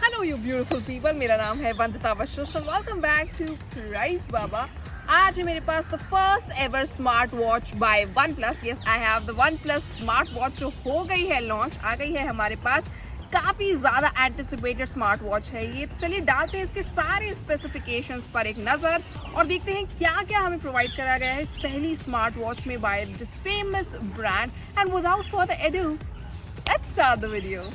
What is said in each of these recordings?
Hello you beautiful people, मेरा नाम है Vandita Bashosh. Welcome back to Price Baba. आज है मेरे पास the first ever smart watch by OnePlus. Yes, I have the OnePlus smart watch जो हो गई है लॉन्च, आ गई है हमारे पास। काफ़ी ज़्यादा एंटिसिपेटेड स्मार्ट वॉच है ये। तो चलिए डालते हैं इसके सारे स्पेसिफिकेशंस पर एक नज़र और देखते हैं क्या क्या हमें प्रोवाइड करा गया है इस पहली स्मार्ट वॉच में by this famous brand. And without further ado, let's start the video.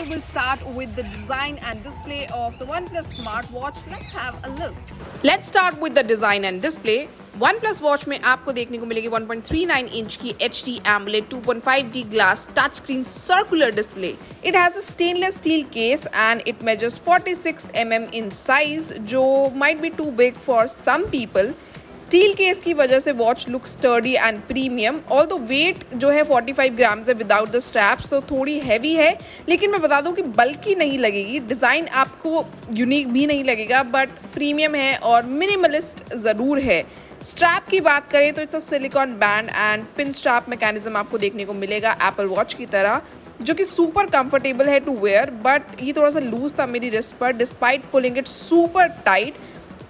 We'll start with the design and display of the OnePlus smartwatch. Let's have a look. Let's start with the design and display. OnePlus Watch में आपको देखने को मिलेगी 1.39 inch की HD AMOLED 2.5D glass touchscreen circular display. It has a stainless steel case and it measures 46 mm in size, जो might be too big for some people. Steel case की वजह से watch look sturdy and premium. Although weight जो है 45 grams है without the straps, तो थोड़ी heavy है, लेकिन मैं बता दूं कि बल्कि नहीं लगेगी। डिज़ाइन आपको यूनिक भी नहीं लगेगा, बट प्रीमियम है और मिनिमलिस्ट ज़रूर है। स्ट्रैप की बात करें तो it's a silicon band and pin strap mechanism आपको देखने को मिलेगा एप्पल वॉच की तरह, जो कि सुपर कंफर्टेबल है टू वेयर। बट ये थोड़ा सा लूज था मेरी रिस्ट पर, despite pulling it super tight.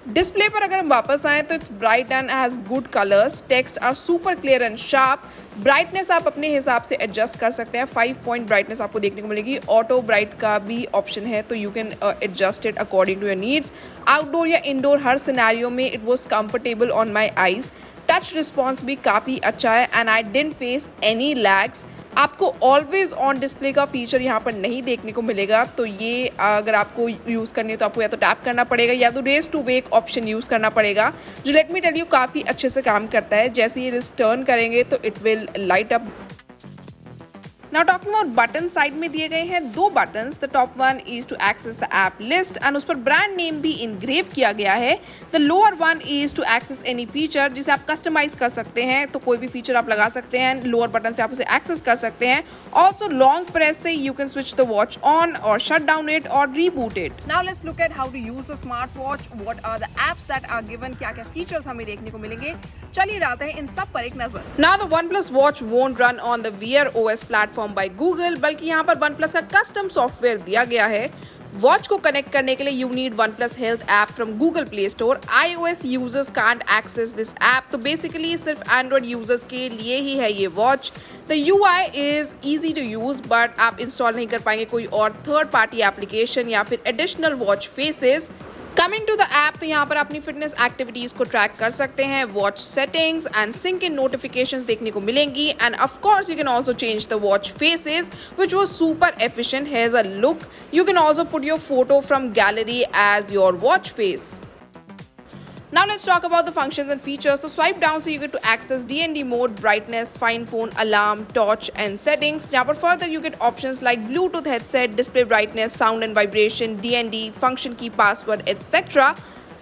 Display पर अगर हम वापस आएँ तो it's bright and has good colours, text are super clear and sharp. Brightness आप अपने हिसाब से एडजस्ट कर सकते हैं। 5 पॉइंट ब्राइटनेस आपको देखने को मिलेगी। ऑटो ब्राइट का भी ऑप्शन है, तो you can adjust it according to your needs. Outdoor या इंडोर हर सिनेरियो में it was comfortable on my eyes. Touch response भी काफ़ी अच्छा है and I didn't face any lags. आपको ऑलवेज ऑन डिस्प्ले का फीचर यहाँ पर नहीं देखने को मिलेगा, तो ये अगर आपको यूज़ करनी है तो आपको या तो टैप करना पड़ेगा या तो raise to wake option use करना पड़ेगा, जो लेट मी टेल यू काफ़ी अच्छे से काम करता है। जैसे ये रिटर्न करेंगे तो it will light up. Now talking about button, side में दिए गए हैं 2 buttons. The top one is to access the app list and उस पर ब्रांड नेम भी इनग्रेव किया गया है। The lower one is to access any feature, जिसे आप कस्टमाइज कर सकते हैं, तो कोई भी फीचर आप लगा सकते हैं। लोअर बटन से आप उसे एक्सेस कर सकते हैं। ऑल्सो लॉन्ग प्रेस से you can switch the watch on और शट डाउन इट और reboot it. Now let's look at how to use the smart watch, what are the apps that are given, क्या क्या features हमें देखने को मिलेंगे। चलिए डालते हैं इन सब पर एक नजर। Now the OnePlus Watch won't run on the Wear OS platform by Google, बल्कि यहाँ पर OnePlus का कस्टम सॉफ्टवेयर दिया गया है। वॉच को कनेक्ट करने के लिए you need OnePlus Health App from Google Play Store. iOS users can't access this app, तो बेसिकली सिर्फ एंड्रॉइड यूजर्स के लिए ही है ये watch. The UI is easy to use, but आप इंस्टॉल नहीं कर पाएंगे कोई और थर्ड पार्टी एप्लीकेशन या फिर additional watch faces. Coming to the app, तो यहाँ पर अपनी फिटनेस एक्टिविटीज को ट्रैक कर सकते हैं। Watch settings and sync in notifications देखने को मिलेंगी and of course you can also change the watch faces, which was super efficient, has a look. You can also put your photo from gallery as your watch face. Now let's talk about the functions and features. So swipe down so you get to access DND mode, brightness, find phone, alarm, torch and settings. यहाँ पर further you get options like Bluetooth headset, display brightness, sound and vibration, DND, function key, password, etc.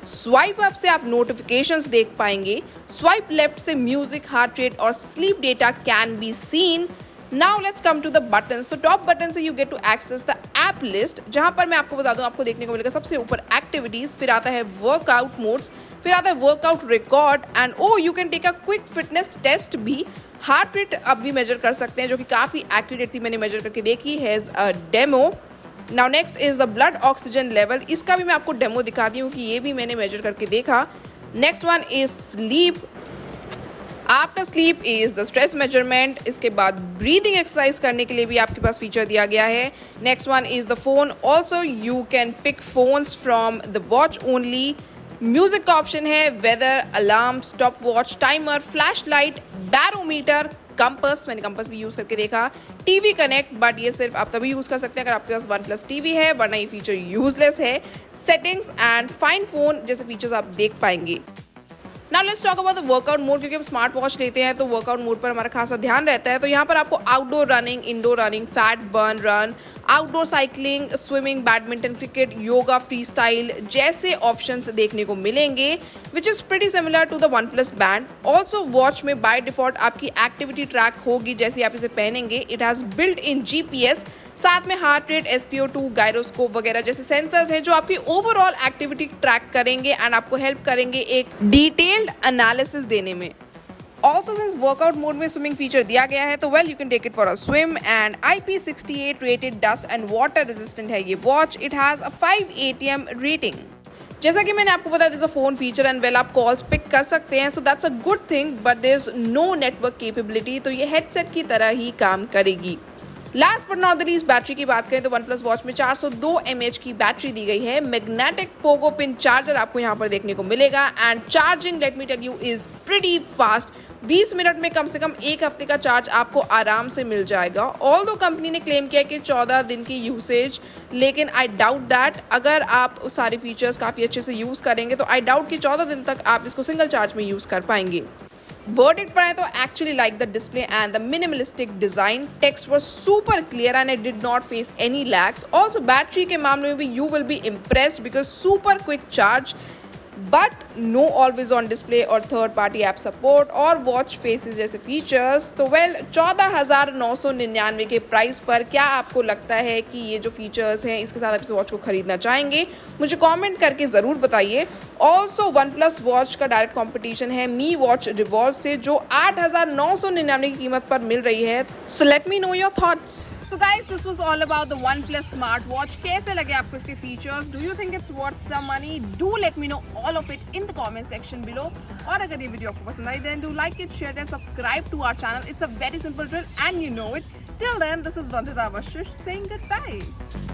Swipe up से आप notifications देख पाएंगे। Swipe left से music, heart rate और sleep data can be seen. Now let's come to the buttons. तो top button से you get to access the app list, जहां पर मैं आपको बता दूं आपको देखने को मिलेगा सबसे ऊपर एक्टिविटीज, फिर आता है वर्कआउट मोड्स, फिर आता है workout record and you can take a quick fitness test भी। हार्ट रेट अब भी मेजर कर सकते हैं, जो कि काफ़ी एक्यूरेट थी, मैंने मेजर करके देखी। Has a demo. Now next is the blood oxygen level, इसका भी मैं आपको डेमो दिखाती हूँ कि ये भी मैंने मेजर करके देखा। Next one is sleep. After sleep is the stress measurement. इसके बाद ब्रीदिंग एक्सरसाइज करने के लिए भी आपके पास फीचर दिया गया है। Next one is the phone. Also you can pick phones from the watch only. Music का ऑप्शन है, weather, alarm, stopwatch, timer, flashlight, barometer, compass, मैंने कंपस भी यूज़ करके देखा। टीवी कनेक्ट, बट ये सिर्फ आप तभी यूज़ कर सकते हैं अगर आपके पास OnePlus टीवी है, वरना ये फीचर यूजलेस है। सेटिंग्स एंड फाइंड फोन जैसे फीचर्स आप देख पाएंगे। Now let's talk about the workout mode, क्योंकि हम स्मार्ट वॉच लेते हैं तो वर्कआउट मोड पर हमारा खासा ध्यान रहता है। तो यहाँ पर आपको outdoor running, indoor running, fat burn run, outdoor cycling, swimming, badminton, cricket, yoga, freestyle जैसे ऑप्शंस देखने को मिलेंगे, which is pretty similar to the OnePlus band. Also watch में बाय डिफॉल्ट आपकी एक्टिविटी ट्रैक होगी जैसे आप इसे पहनेंगे। It has built in GPS, साथ में हार्ट रेट, SpO2, गायरोस्कोप वगैरह जैसे सेंसर्स हैं जो आपकी ओवरऑल एक्टिविटी ट्रैक करेंगे एंड आपको हेल्प करेंगे एक डिटेल्ड एनालिसिस देने में। Also, since workout mode में swimming feature दिया गया है तो well you can take it for a swim and IP68 rated dust and water resistant है ये watch. It has a 5 ATM rating. जैसा कि मैंने आपको बताया, this a phone feature and well आप कॉल्स पिक कर सकते हैं, so that's a good thing, but there is no network capability, तो ये हेडसेट की तरह ही काम करेगी। Last but not the least, battery की बात करें तो OnePlus वॉच में 402 mAh की बैटरी दी गई है। मैग्नेटिक पोगो पिन चार्जर आपको यहाँ पर देखने को मिलेगा and charging let me tell you is pretty fast. 20 minute में कम से कम एक हफ्ते का चार्ज आपको आराम से मिल जाएगा। ऑल्दो कंपनी ने क्लेम किया कि 14 दिन की यूसेज, लेकिन आई डाउट दैट। अगर आप सारे फीचर्स काफ़ी अच्छे से यूज़ करेंगे तो आई डाउट कि 14 दिन तक आप इसको सिंगल चार्ज में यूज़ कर पाएंगे। Verdict पर आए तो actually like the display and the minimalistic design. Text was super clear and it did not face any lags. Also battery के मामले में भी you will be impressed because super quick charge, but no always on display और third party app support और watch faces जैसे features। तो well 14,999 के price पर क्या आपको लगता है कि ये जो फीचर्स हैं इसके साथ आप इस वॉच को खरीदना चाहेंगे? मुझे कमेंट करके ज़रूर बताइए। ऑल्सो OnePlus वॉच का डायरेक्ट कंपटीशन है Mi Watch Revolve से, जो 8,999 की कीमत पर मिल रही है। So let me know your thoughts. So guys, this was all about the OnePlus smartwatch. कैसे लगे आपको इसके features? Do you think it's worth the money? Do let me know all of it in the comment section below. और अगर ये video आपको पसंद आई then do like it, share and subscribe to our channel. It's a very simple drill and you know it. Till then, this is Vandita Vashish saying goodbye.